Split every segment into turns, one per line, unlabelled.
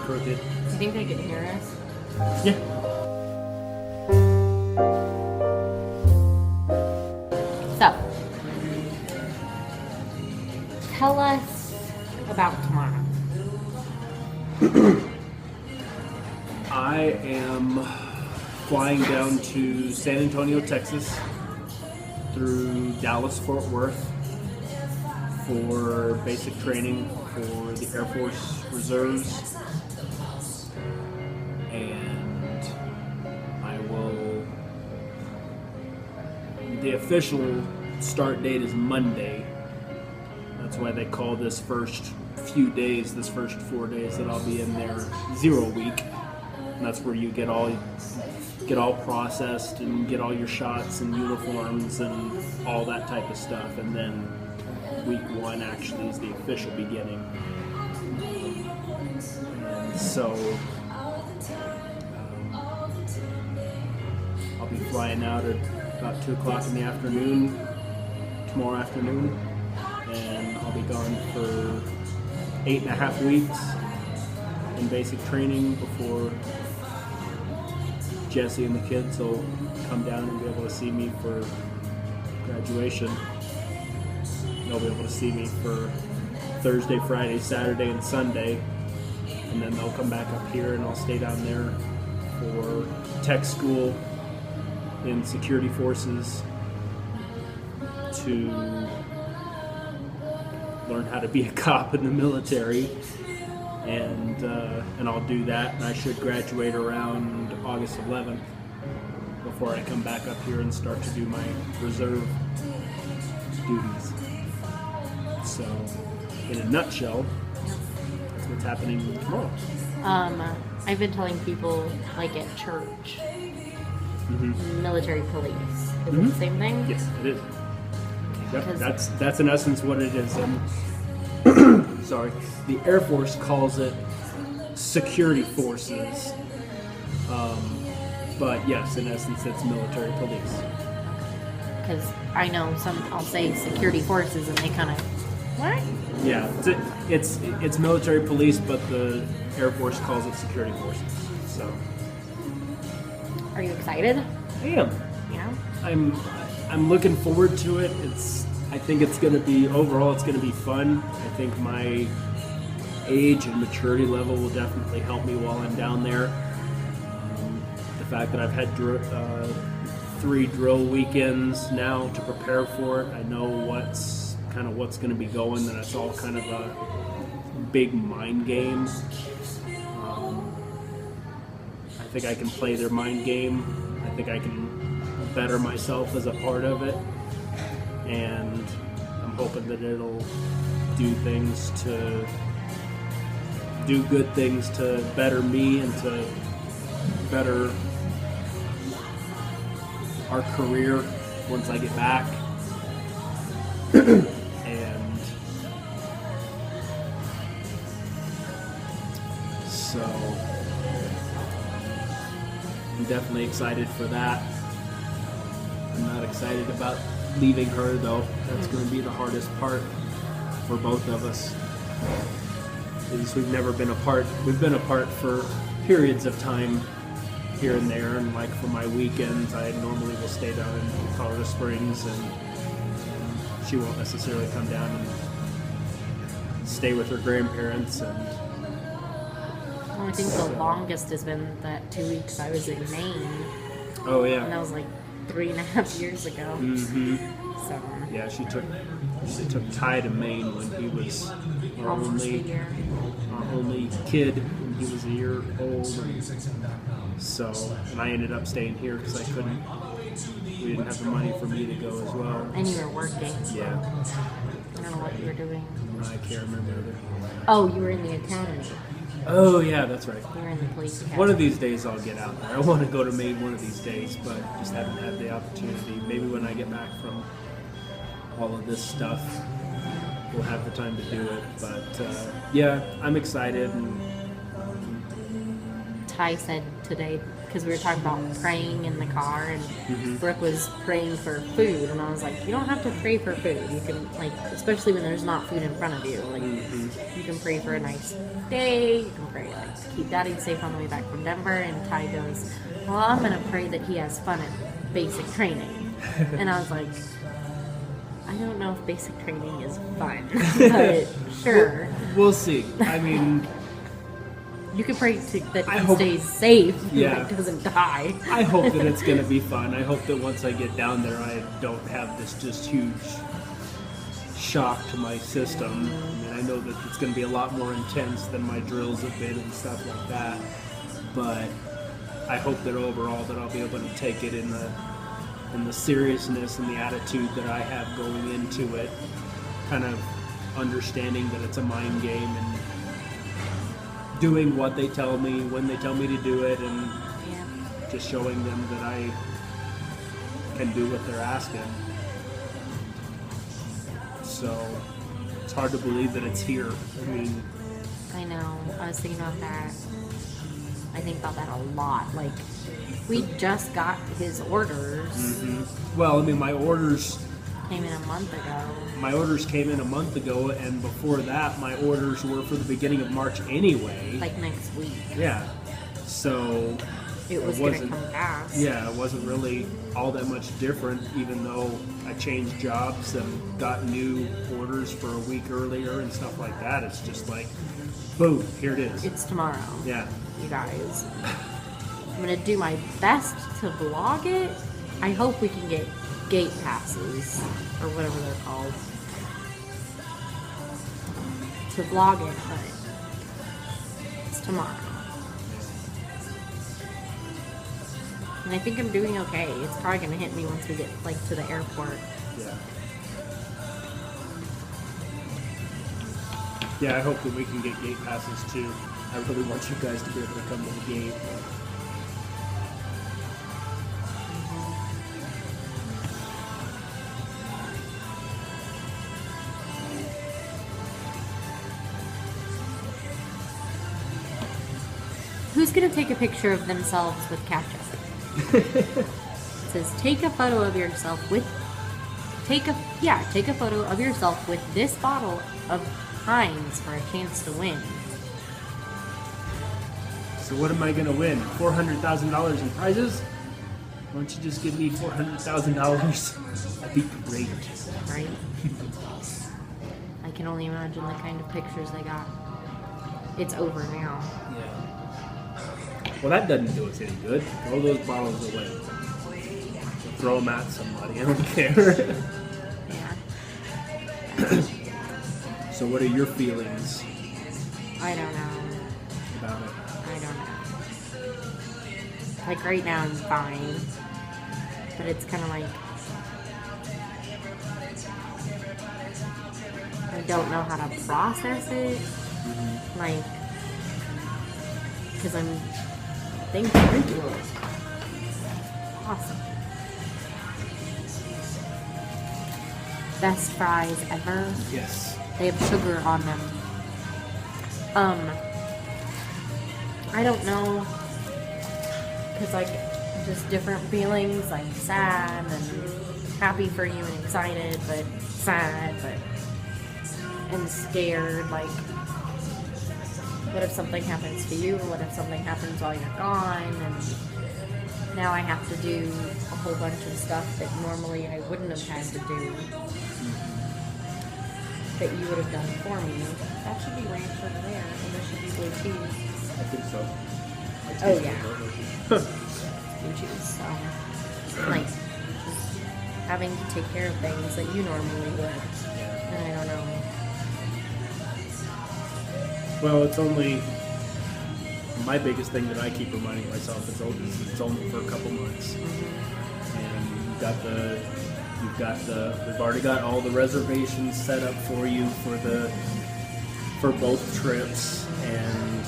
crooked.
You think they can hear us?
Yeah.
So, tell us about tomorrow.
I am flying down to San Antonio, Texas, through Dallas, Fort Worth for basic training for the Air Force Reserves. And I will... The official start date is Monday. That's why they call this first few days, this first 4 days that I'll be in there, 0 week. And that's where you get all processed and get all your shots and uniforms and all that type of stuff. And then week 1 actually is the official beginning. And so I'll be flying out at about 2 o'clock in the afternoon, tomorrow afternoon. And I'll be gone for 8.5 weeks in basic training before Jesse and the kids will come down and be able to see me for graduation. They'll be able to see me for Thursday, Friday, Saturday, and Sunday. And then they'll come back up here and I'll stay down there for tech school in security forces to learn how to be a cop in the military. And I'll do that, and I should graduate around August 11th before I come back up here and start to do my reserve duties. So, in a nutshell, that's what's happening tomorrow.
I've been telling people, like at church, military police. Is it the same thing?
Yes, it is. Yep,
Because-
that's in essence what it is. And sorry, the Air Force calls it security forces. But yes, in essence, it's military police.
Because I know I'll say security forces, and they kind of, what?
Yeah, it's military police, but the Air Force calls it security forces. So,
Are you excited?
I am.
Yeah.
I'm looking forward to it. I think it's going to be, overall, it's going to be fun. I think my age and maturity level will definitely help me while I'm down there. The fact that I've had 3 drill weekends now to prepare for it, I know what's going to be going, and it's all kind of a big mind game. I think I can play their mind game. I think I can better myself as a part of it, and I'm hoping that it'll do good things to better me and to better our career once I get back. And so I'm definitely excited for that. I'm not excited about leaving her, though. That's going to be the hardest part for both of us. Is we've never been apart. We've been apart for periods of time here and there, and like for my weekends, I normally will stay down in Colorado Springs, and she won't necessarily come down and stay with her grandparents. And
Well, I think the longest has been that 2 weeks I was in Maine,
oh yeah,
and that was like 3.5 years ago. So
yeah, she took Ty to Maine when he was our
almost a
only
year.
kid when he was a year old. So, and I ended up staying here because we didn't have the money for me to go as well.
And you were working.
Yeah,
I don't know what you were doing.
I can't remember either.
Oh, you were in the academy.
Oh yeah, that's right.
You were in the police academy.
One of these days I'll get out there. I want to go to Maine one of these days, but just haven't had the opportunity. Maybe when I get back from all of this stuff, we'll have the time to do it. But yeah, I'm excited. And
Ty said today, because we were talking about praying in the car, and Brooke was praying for food, and I was like, you don't have to pray for food. You can, like, especially when there's not food in front of you, like, you can pray for a nice day, you can pray, like, to keep Daddy safe on the way back from Denver. And Ty goes, well, I'm going to pray that he has fun at basic training. And I was like, I don't know if basic training is fun, but sure.
We'll see. I mean,
you can pray that he stays safe
yeah.
and doesn't die.
I hope that it's going to be fun. I hope that once I get down there, I don't have this just huge shock to my system. I mean, I know that it's going to be a lot more intense than my drills have been and stuff like that, but I hope that overall that I'll be able to take it in the seriousness and the attitude that I have going into it, kind of understanding that it's a mind game and doing what they tell me when they tell me to do it, and just showing them that I can do what they're asking. So it's hard to believe that it's here. I mean,
I know. I was thinking about that. I think about that a lot. Like, we just got his orders.
Mm-hmm. Well, I mean, my orders
came in a month ago.
My orders came in a month ago, and before that, my orders were for the beginning of March anyway.
Like next week.
Yeah. So
it was going to come fast.
Yeah, it wasn't really all that much different, even though I changed jobs and got new orders for a week earlier and stuff like that. It's just like, boom, here it is.
It's tomorrow.
Yeah.
You guys. I'm going to do my best to vlog it. I hope we can get gate passes, or whatever they're called, to vlog it, but it's tomorrow. And I think I'm doing okay. It's probably going to hit me once we get, like, to the airport.
Yeah. Yeah, I hope that we can get gate passes too. I really want you guys to be able to come to the gate.
Who's going to take a picture of themselves with ketchup? It says, take a photo of yourself with... Take a photo of yourself with this bottle of Heinz for a chance to win.
So what am I going to win? $400,000 in prizes? Why don't you just give me $400,000? That'd be great.
Right? I can only imagine the kind of pictures they got. It's over now.
Yeah. Well, that doesn't do us any good. Throw those bottles away. Throw them at somebody. I don't care.
Yeah.
So what are your feelings?
I don't know.
About it?
I don't know. Like, right now I'm fine. But it's kind of like... I don't know how to process it.
Mm-hmm.
Like... Because I'm... Thank you. Awesome. Best fries ever.
Yes.
They have sugar on them. I don't know. Because, like, just different feelings, like sad and happy for you and excited, but sad, but... and scared, like... What if something happens to you? What if something happens while you're gone? And now I have to do a whole bunch of stuff that normally I wouldn't have had to do. That you would have done for me. That should be ranch over there, and there should be blue cheese.
I think so.
Oh yeah. Blue cheese. So, like, just having to take care of things that you normally would. And I don't know.
Well, it's only my biggest thing that I keep reminding myself is it's only for a couple months, and we've already got all the reservations set up for you for both trips, and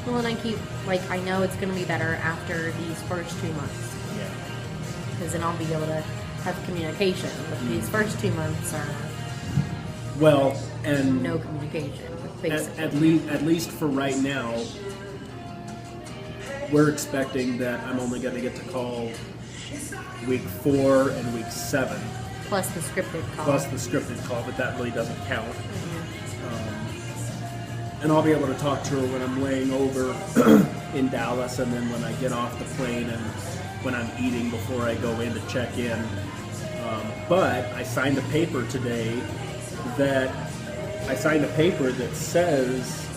well, and I keep I know it's going to be better after these first 2 months, because then I'll be able to have communication. But these first 2 months are
and
no communication.
At least for right now, we're expecting that I'm only going to get to call week 4 and week 7.
Plus the scripted call.
But that really doesn't count. and I'll be able to talk to her when I'm laying over in Dallas, and then when I get off the plane and when I'm eating before I go in to check in. But I signed a paper today that says,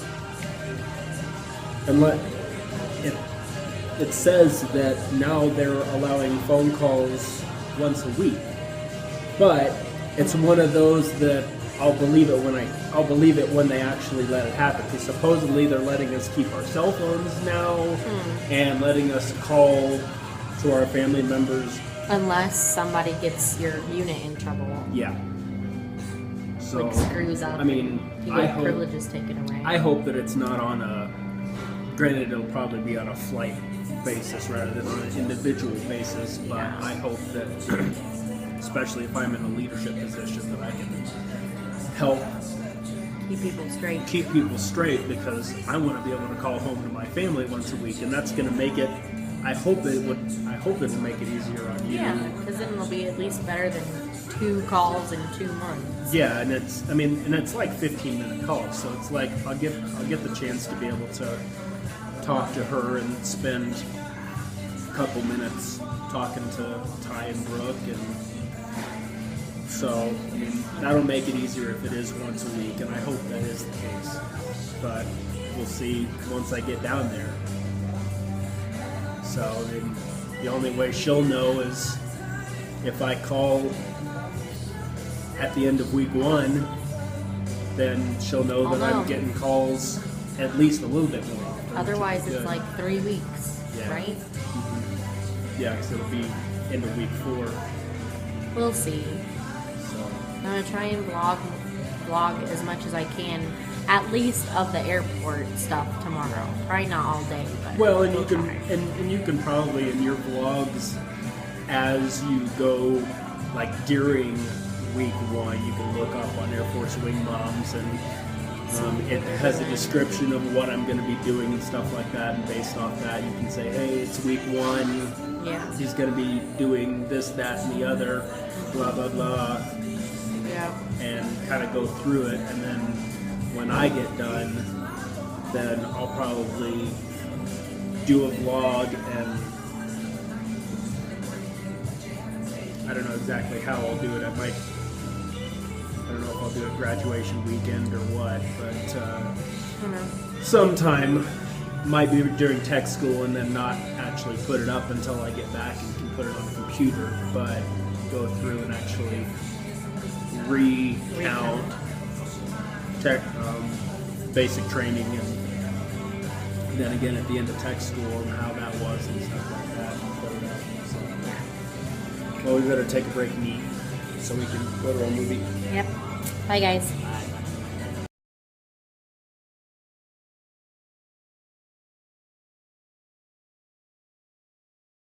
it says that now they're allowing phone calls once a week. But it's one of those that I'll believe it when they actually let it happen. Because supposedly they're letting us keep our cell phones now and letting us call to our family members.
Unless somebody gets your unit in trouble.
Yeah. So,
like screws up.
I mean,
you get privileges taken away.
I hope that it's not on a. Granted, it'll probably be on a flight basis rather than on an individual basis. But I hope that, especially if I'm in a leadership position, that I can help
keep people straight.
Because I want to be able to call home to my family once a week, and that's going to make it. I hope it'll make it easier on you.
Yeah, because then it'll be at least better than 2 calls in 2 months.
Yeah, and it's like 15-minute calls, so it's like I'll get the chance to be able to talk to her and spend a couple minutes talking to Ty and Brooke, and so I mean that'll make it easier if it is once a week, and I hope that is the case. But we'll see once I get down there. So I mean, the only way she'll know is if I call at the end of week 1, then she'll know that I'm getting calls at least a little bit more often.
Otherwise, it's like 3 weeks, right?
Mm-hmm. Yeah, because it'll be into week 4.
We'll see.
So
I'm gonna try and vlog as much as I can, at least of the airport stuff tomorrow. Probably not all day, but
well, and you can probably in your vlogs as you go, like during week 1, you can look up on Air Force Wing Moms, and it has a description of what I'm going to be doing and stuff like that, and based off that you can say, hey, it's week 1, he's going to be doing this, that, and the other, blah, blah, blah, and kind of go through it, and then when I get done, then I'll probably do a vlog, and I don't know exactly how I'll do it. I don't know if I'll do a graduation weekend or what, but sometime might be during tech school, and then not actually put it up until I get back and can put it on the computer, but go through and actually recount tech, basic training, and then again at the end of tech school and how that was and stuff like that. And put it up. So, well, we better take a break and eat so we can go to our movie.
Yep. Bye, guys.